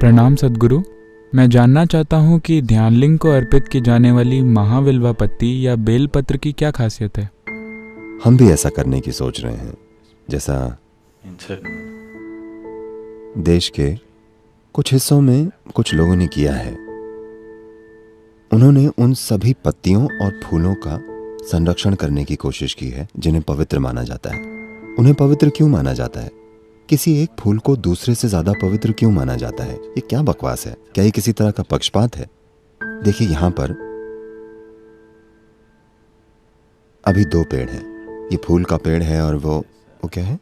प्रणाम सद्गुरु। मैं जानना चाहता हूँ कि ध्यानलिंग को अर्पित की जाने वाली महाविल्वा पत्ती या बेलपत्र की क्या खासियत है। हम भी ऐसा करने की सोच रहे हैं, जैसा देश के कुछ हिस्सों में कुछ लोगों ने किया है। उन्होंने उन सभी पत्तियों और फूलों का संरक्षण करने की कोशिश की है जिन्हें पवित्र माना जाता है। उन्हें पवित्र क्यों माना जाता है? किसी एक फूल को दूसरे से ज्यादा पवित्र क्यों माना जाता है? ये क्या बकवास है? क्या ये किसी तरह का पक्षपात है? देखिए, यहां पर अभी दो पेड़ हैं। ये फूल का पेड़ है और वो क्या है?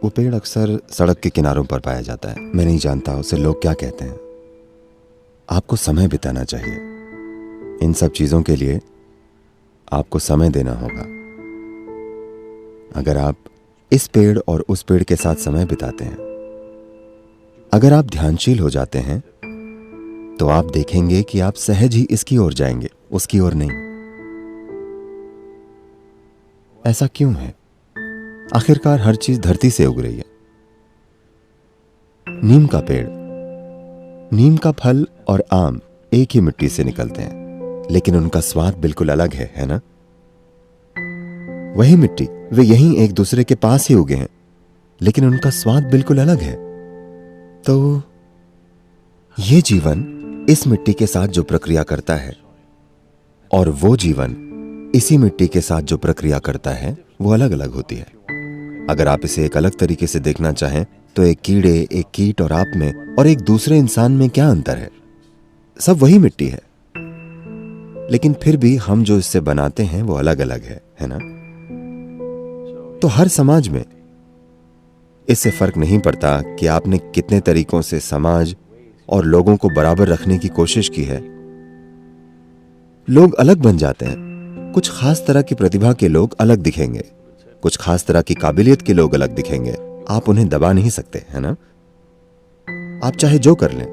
वो पेड़ अक्सर सड़क के किनारों पर पाया जाता है। मैं नहीं जानता उसे लोग क्या कहते हैं। आपको समय बिताना चाहिए। इन सब चीजों के लिए आपको समय देना होगा। अगर आप इस पेड़ और उस पेड़ के साथ समय बिताते हैं, अगर आप ध्यानशील हो जाते हैं, तो आप देखेंगे कि आप सहज ही इसकी ओर जाएंगे, उसकी ओर नहीं। ऐसा क्यों है? आखिरकार हर चीज धरती से उग रही है। नीम का पेड़, नीम का फल और आम एक ही मिट्टी से निकलते हैं, लेकिन उनका स्वाद बिल्कुल अलग है ना? वही मिट्टी, वे यहीं एक दूसरे के पास ही उगे हैं, लेकिन उनका स्वाद बिल्कुल अलग है। तो ये जीवन इस मिट्टी के साथ जो प्रक्रिया करता है और वो जीवन इसी मिट्टी के साथ जो प्रक्रिया करता है, वो अलग अलग होती है। अगर आप इसे एक अलग तरीके से देखना चाहें तो एक कीड़े, एक कीट और आप में और एक दूसरे इंसान में क्या अंतर है? सब वही मिट्टी है, लेकिन फिर भी हम जो इससे बनाते हैं वो अलग अलग है ना? तो हर समाज में इससे फर्क नहीं पड़ता कि आपने कितने तरीकों से समाज और लोगों को बराबर रखने की कोशिश की है। लोग अलग बन जाते हैं। कुछ खास तरह की प्रतिभा के लोग अलग दिखेंगे, कुछ खास तरह की काबिलियत के लोग अलग दिखेंगे। आप उन्हें दबा नहीं सकते, है ना? आप चाहे जो कर लें,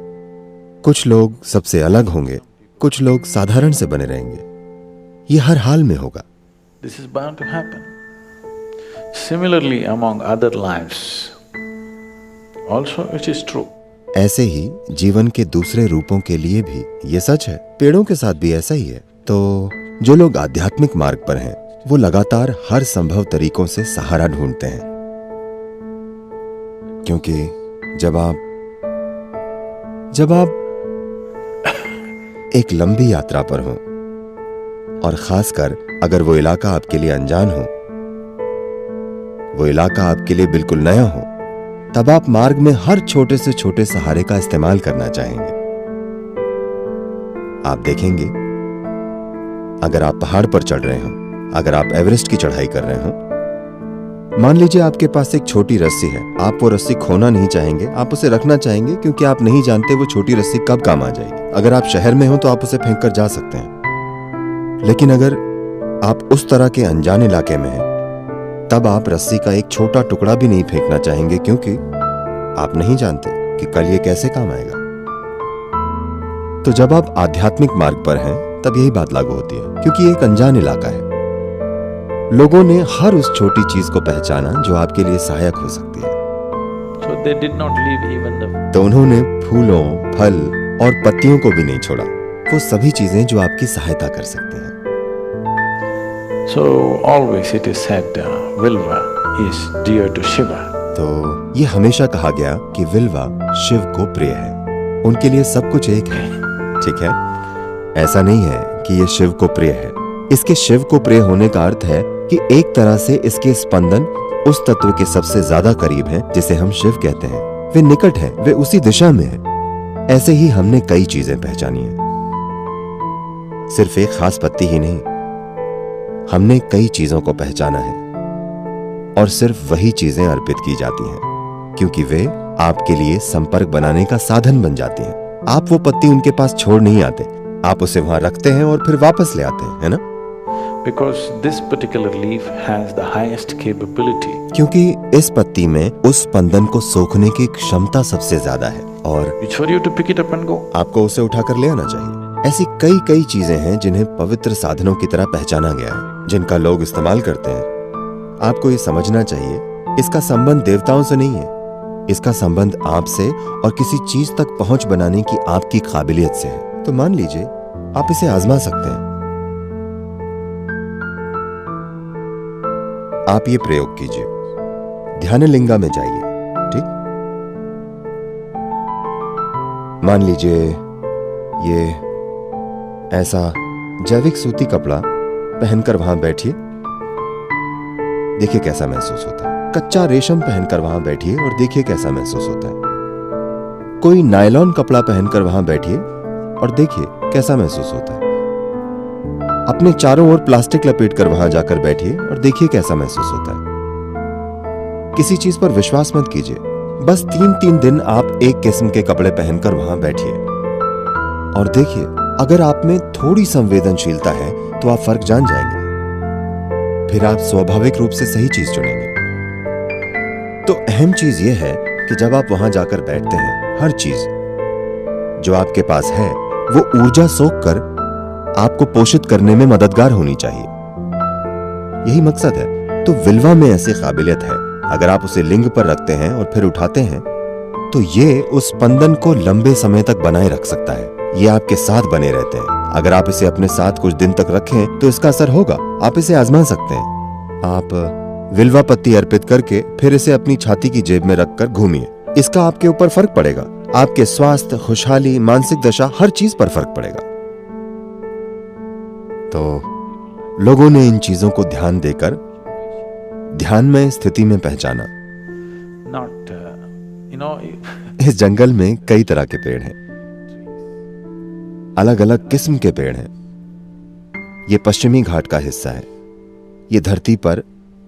कुछ लोग सबसे अलग होंगे, कुछ लोग साधारण से बने रहेंगे। ये हर हाल में होगा। This is bound to happen. Similarly, among other lives, also it is true. ऐसे ही जीवन के दूसरे रूपों के लिए भी ये सच है। पेड़ों के साथ भी ऐसा ही है। तो जो लोग आध्यात्मिक मार्ग पर हैं, वो लगातार हर संभव तरीकों से सहारा ढूंढते हैं, क्योंकि जब आप एक लंबी यात्रा पर हो और खासकर अगर वो इलाका आपके लिए अनजान हो, वो इलाका आपके लिए बिल्कुल नया हो, तब आप मार्ग में हर छोटे से छोटे सहारे का इस्तेमाल करना चाहेंगे। आप देखेंगे, अगर आप पहाड़ पर चढ़ रहे हो, अगर आप एवरेस्ट की चढ़ाई कर रहे हो, मान लीजिए आपके पास एक छोटी रस्सी है। आप वो रस्सी खोना नहीं चाहेंगे, आप उसे रखना चाहेंगे, क्योंकि आप नहीं जानते वो छोटी रस्सी कब काम आ जाएगी। अगर आप शहर में हो तो आप उसे फेंक कर जा सकते हैं, लेकिन अगर आप उस तरह के अनजान इलाके में हैं, तब आप रस्सी का एक छोटा टुकड़ा भी नहीं फेंकना चाहेंगे, क्योंकि आप नहीं जानते कि कल ये कैसे काम आएगा। तो जब आप आध्यात्मिक मार्ग पर हैं, तब यही बात लागू होती है, क्योंकि ये एक अनजान इलाका है। लोगों ने हर उस छोटी चीज को पहचाना जो आपके लिए सहायक हो सकती है। So they did not leave even the... तो उन्होंने फूलों, फल और पत्तियों को भी नहीं छोड़ा, वो सभी चीजें जो आपकी सहायता कर सकती हैं। So always it is said Vilva is dear to Shiva. तो ये हमेशा कहा गया कि विल्वा शिव को प्रिय है। उनके लिए सब कुछ एक है, ठीक है? ऐसा नहीं है कि ये शिव को प्रिय है। इसके शिव को प्रिय होने का अर्थ है कि एक तरह से इसके स्पंदन उस तत्व के सबसे ज्यादा करीब हैं जिसे हम शिव कहते हैं। वे निकट हैं, वे उसी दिशा में हैं। ऐसे ही हमने कई चीजें पहचानी हैं, सिर्फ एक खास पत्ती ही नहीं। हमने कई चीजों को पहचाना है और सिर्फ वही चीजें अर्पित की जाती हैं, क्योंकि वे आपके लिए संपर्क बनाने का साधन बन जाती हैं। आप वो पत्ती उनके पास छोड़ नहीं आते, आप उसे वहां रखते हैं और फिर वापस ले आते हैं, है ना? Because this particular leaf has the highest capability. क्योंकि इस पत्ती में उस स्पंदन को सोखने की क्षमता सबसे ज्यादा है और It's for you to pick it up and go. आपको उसे उठाकर ले आना चाहिए। ऐसी कई चीजें हैं जिन्हें पवित्र साधनों की तरह पहचाना गया है, जिनका लोग इस्तेमाल करते हैं। आपको ये समझना चाहिए, इसका संबंध देवताओं से नहीं है, इसका संबंध आपसे और किसी चीज तक पहुंच बनाने की आपकी काबिलियत से है। तो मान लीजिए आप इसे आजमा सकते हैं। आप ये प्रयोग कीजिए, ध्यानलिंगा में जाइए। ठीक, मान लीजिए ये ऐसा जैविक सूती कपड़ा पहनकर वहां बैठिए, देखिए कैसा महसूस होता है। कच्चा रेशम पहनकर वहां बैठिए और देखिए कैसा महसूस होता है। कोई नायलॉन कपड़ा पहनकर वहां बैठिए और देखिए कैसा महसूस होता है। अपने चारों ओर प्लास्टिक लपेटकर वहां जाकर बैठिए और देखिए कैसा महसूस होता है। किसी चीज पर विश्वास मत कीजिए, बस 3-3 दिन आप एक किस्म के कपड़े पहनकर वहां बैठिए और देखिए अगर आप में थोड़ी संवेदनशीलता है तो आप फर्क जान जाएंगे। फिर आप स्वाभाविक रूप से सही चीज चुनेंगे। तो अहम चीज यह है कि जब आप वहां जाकर बैठते हैं, हर चीज जो आपके पास है वो ऊर्जा सोखकर आपको पोषित करने में मददगार होनी चाहिए। यही मकसद है। तो विल्वा में ऐसी काबिलियत है, अगर आप उसे लिंग पर रखते हैं और फिर उठाते हैं तो ये उस स्पंदन को लंबे समय तक बनाए रख सकता है। ये आपके साथ बने रहते हैं। अगर आप इसे अपने साथ कुछ दिन तक रखें तो इसका असर होगा। आप इसे आजमा सकते हैं। आप विल्वा पत्ती अर्पित करके फिर इसे अपनी छाती की जेब में रखकर घूमिए। इसका आपके ऊपर फर्क पड़ेगा। आपके स्वास्थ्य, खुशहाली, मानसिक दशा, हर चीज पर फर्क पड़ेगा। तो लोगों ने इन चीजों को ध्यान देकर ध्यानमय स्थिति में पहचाना। इस जंगल में कई तरह के पेड़ हैं, अलग अलग किस्म के पेड़ हैं। यह पश्चिमी घाट का हिस्सा है। यह धरती पर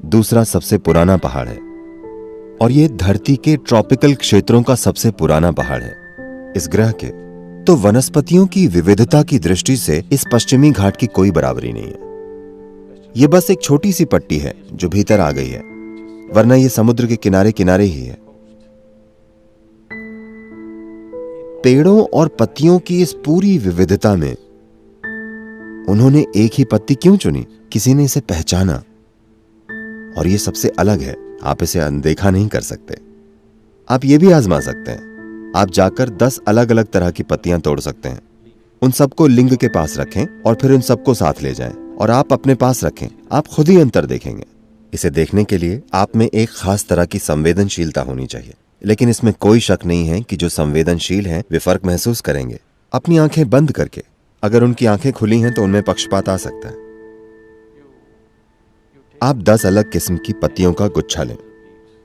दूसरा सबसे पुराना पहाड़ है और यह धरती के ट्रॉपिकल क्षेत्रों का सबसे पुराना पहाड़ है इस ग्रह के। तो वनस्पतियों की विविधता की दृष्टि से इस पश्चिमी घाट की कोई बराबरी नहीं है। यह बस एक छोटी सी पट्टी है जो भीतर आ गई है, वरना यह समुद्र के किनारे किनारे ही है। पेड़ों और पत्तियों की इस पूरी विविधता में उन्होंने एक ही पत्ती क्यों चुनी? किसी ने इसे पहचाना और ये सबसे अलग है। आप इसे अनदेखा नहीं कर सकते। आप ये भी आजमा सकते हैं। आप जाकर 10 अलग अलग तरह की पत्तियां तोड़ सकते हैं, उन सबको लिंग के पास रखें और फिर उन सबको साथ ले जाएं और आप अपने पास रखें। आप खुद ही अंतर देखेंगे। इसे देखने के लिए आप में एक खास तरह की संवेदनशीलता होनी चाहिए, लेकिन इसमें कोई शक नहीं है कि जो संवेदनशील हैं वे फर्क महसूस करेंगे अपनी आंखें बंद करके। अगर उनकी आंखें खुली हैं तो उनमें पक्षपात आ सकता है। आप 10 अलग किस्म की पत्तियों का गुच्छा लें,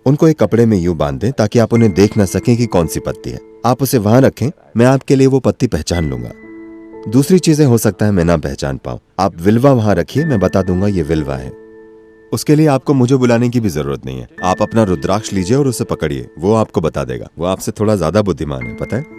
उनको एक कपड़े में यूं बांध दें ताकि आप उन्हें देख न सकें कि कौन सी पत्ती है। आप उसे वहां रखें, मैं आपके लिए वो पत्ती पहचान लूंगा। दूसरी चीजें हो सकता है मैं ना पहचान पाऊं। आप विल्वा वहां रखिए, मैं बता दूंगा ये विल्वा है। उसके लिए आपको मुझे बुलाने की भी जरूरत नहीं है। आप अपना रुद्राक्ष लीजिए और उसे पकड़िए, वो आपको बता देगा। वो आपसे थोड़ा ज्यादा बुद्धिमान है, पता है।